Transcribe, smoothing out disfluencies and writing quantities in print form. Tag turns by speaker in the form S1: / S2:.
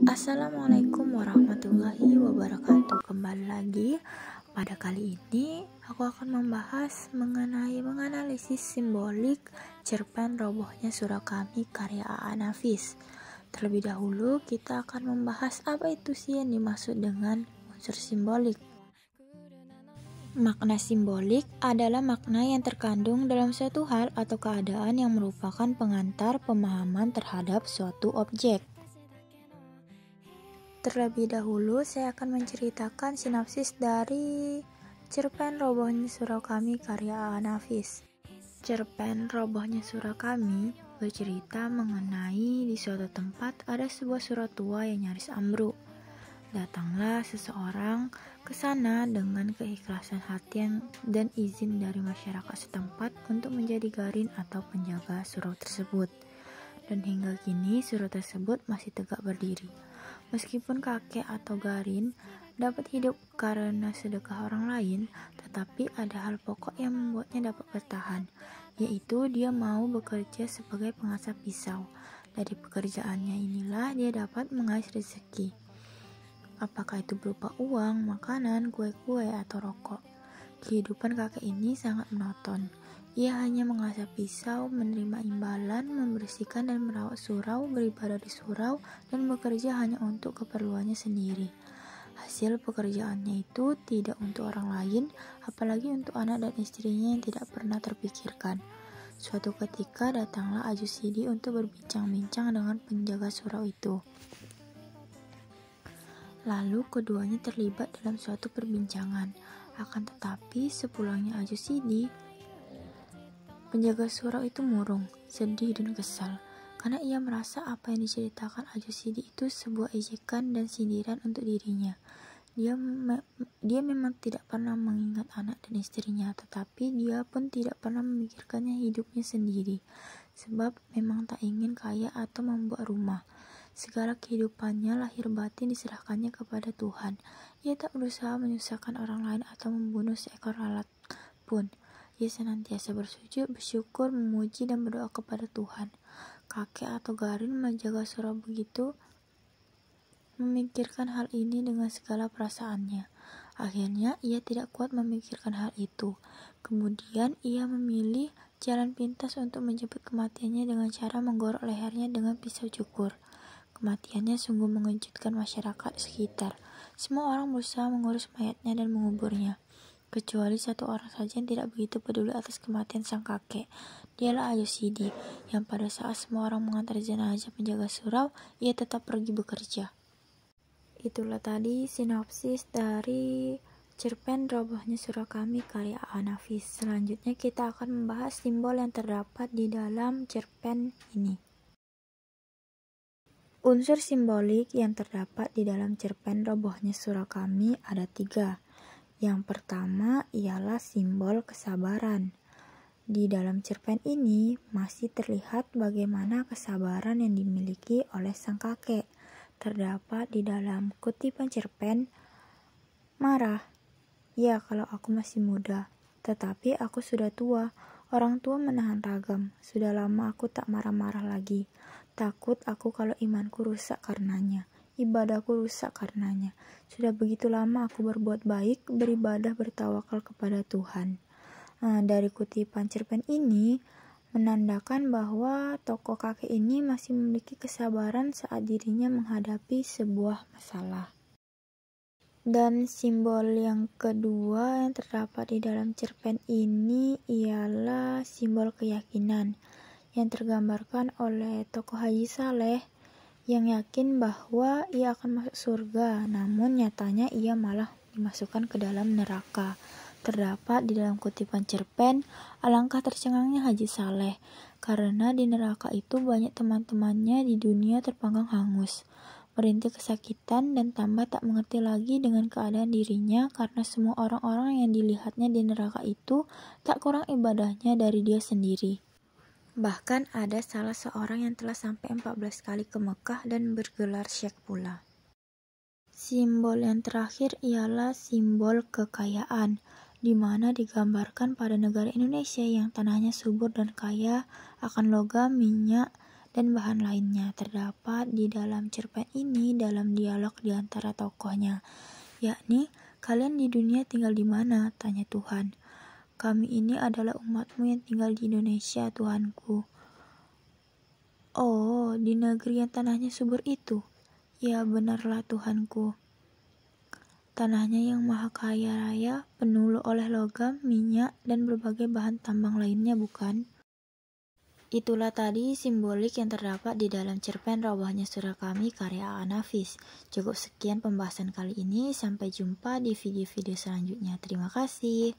S1: Assalamualaikum warahmatullahi wabarakatuh. Kembali lagi. Pada kali ini aku akan membahas mengenai menganalisis simbolik cerpen robohnya surau kami karya A.A. Nafis. Terlebih dahulu kita akan membahas apa itu sih yang dimaksud dengan unsur simbolik. Makna simbolik adalah makna yang terkandung dalam suatu hal atau keadaan yang merupakan pengantar pemahaman terhadap suatu objek. Terlebih dahulu saya akan menceritakan sinopsis dari cerpen Robohnya Surau Kami karya A.A. Nafis. Cerpen Robohnya Surau Kami bercerita mengenai di suatu tempat ada sebuah surau tua yang nyaris ambruk. Datanglah seseorang ke sana dengan keikhlasan hati dan izin dari masyarakat setempat untuk menjadi garin atau penjaga surau tersebut. Dan hingga kini surau tersebut masih tegak berdiri. Meskipun kakek atau garin dapat hidup karena sedekah orang lain, tetapi ada hal pokok yang membuatnya dapat bertahan, yaitu dia mau bekerja sebagai pengasah pisau. Dari pekerjaannya inilah dia dapat mengais rezeki. Apakah itu berupa uang, makanan, kue-kue, atau rokok. Kehidupan kakek ini sangat monoton. Ia hanya mengasah pisau, menerima imbalan, membersihkan dan merawat surau, beribadah di surau, dan bekerja hanya untuk keperluannya sendiri. Hasil pekerjaannya itu tidak untuk orang lain, apalagi untuk anak dan istrinya yang tidak pernah terpikirkan. Suatu ketika datanglah Aju Sidi untuk berbincang-bincang dengan penjaga surau itu. Lalu keduanya terlibat dalam suatu perbincangan. Akan tetapi sepulangnya Aju Sidi, penjaga surau itu murung, sedih dan kesal, karena ia merasa apa yang diceritakan Aju Sidi itu sebuah ejekan dan sindiran untuk dirinya. Dia memang tidak pernah mengingat anak dan istrinya, tetapi dia pun tidak pernah memikirkannya hidupnya sendiri, sebab memang tak ingin kaya atau membuat rumah. Segala kehidupannya lahir batin diserahkannya kepada Tuhan. Ia tak berusaha menyusahkan orang lain atau membunuh seekor lalat pun. Ia senantiasa bersujud, bersyukur, memuji, dan berdoa kepada Tuhan. Kakek atau garin menjaga surau begitu memikirkan hal ini dengan segala perasaannya. Akhirnya ia tidak kuat memikirkan hal itu. Kemudian ia memilih jalan pintas untuk menjemput kematiannya dengan cara menggorok lehernya dengan pisau cukur. Kematiannya sungguh mengejutkan masyarakat sekitar. Semua orang berusaha mengurus mayatnya dan menguburnya, kecuali satu orang saja yang tidak begitu peduli atas kematian sang kakek. Dialah Aju Sidi, yang pada saat semua orang mengantar jenazah penjaga surau, ia tetap pergi bekerja. Itulah tadi sinopsis dari cerpen Robohnya Surau Kami karya A.A. Nafis. Selanjutnya kita akan membahas simbol yang terdapat di dalam cerpen ini. Unsur simbolik yang terdapat di dalam cerpen Robohnya Surau Kami ada 3. Yang pertama ialah simbol kesabaran. Di dalam cerpen ini masih terlihat bagaimana kesabaran yang dimiliki oleh sang kakek. Terdapat di dalam kutipan cerpen, marah. Ya, kalau aku masih muda, tetapi aku sudah tua. Orang tua menahan ragam. Sudah lama aku tak marah-marah lagi. Takut aku kalau imanku rusak karenanya. Ibadahku rusak karenanya. Sudah begitu lama aku berbuat baik, beribadah, bertawakal kepada Tuhan. Dari kutipan cerpen ini menandakan bahwa tokoh kakek ini masih memiliki kesabaran saat dirinya menghadapi sebuah masalah. Dan simbol yang kedua yang terdapat di dalam cerpen ini ialah simbol keyakinan yang tergambarkan oleh tokoh Haji Saleh yang yakin bahwa ia akan masuk surga, namun nyatanya ia malah dimasukkan ke dalam neraka. Terdapat di dalam kutipan cerpen, alangkah tercengangnya Haji Saleh, karena di neraka itu banyak teman-temannya di dunia terpanggang hangus, merintih kesakitan dan tambah tak mengerti lagi dengan keadaan dirinya karena semua orang-orang yang dilihatnya di neraka itu tak kurang ibadahnya dari dia sendiri. Bahkan ada salah seorang yang telah sampai 14 kali ke Mekah dan bergelar syekh pula. Simbol yang terakhir ialah simbol kekayaan, di mana digambarkan pada negara Indonesia yang tanahnya subur dan kaya akan logam, minyak, dan bahan lainnya terdapat di dalam cerpen ini dalam dialog di antara tokohnya, yakni, "Kalian di dunia tinggal di mana?" tanya Tuhan. "Kami ini adalah umat-Mu yang tinggal di Indonesia, Tuhanku." "Oh, di negeri yang tanahnya subur itu?" "Ya, benarlah Tuhanku. Tanahnya yang maha kaya raya, penuh oleh logam, minyak, dan berbagai bahan tambang lainnya, bukan?" Itulah tadi simbolik yang terdapat di dalam cerpen Robohnya Surga Kami karya A.A. Nafis. Cukup sekian pembahasan kali ini, sampai jumpa di video-video selanjutnya. Terima kasih.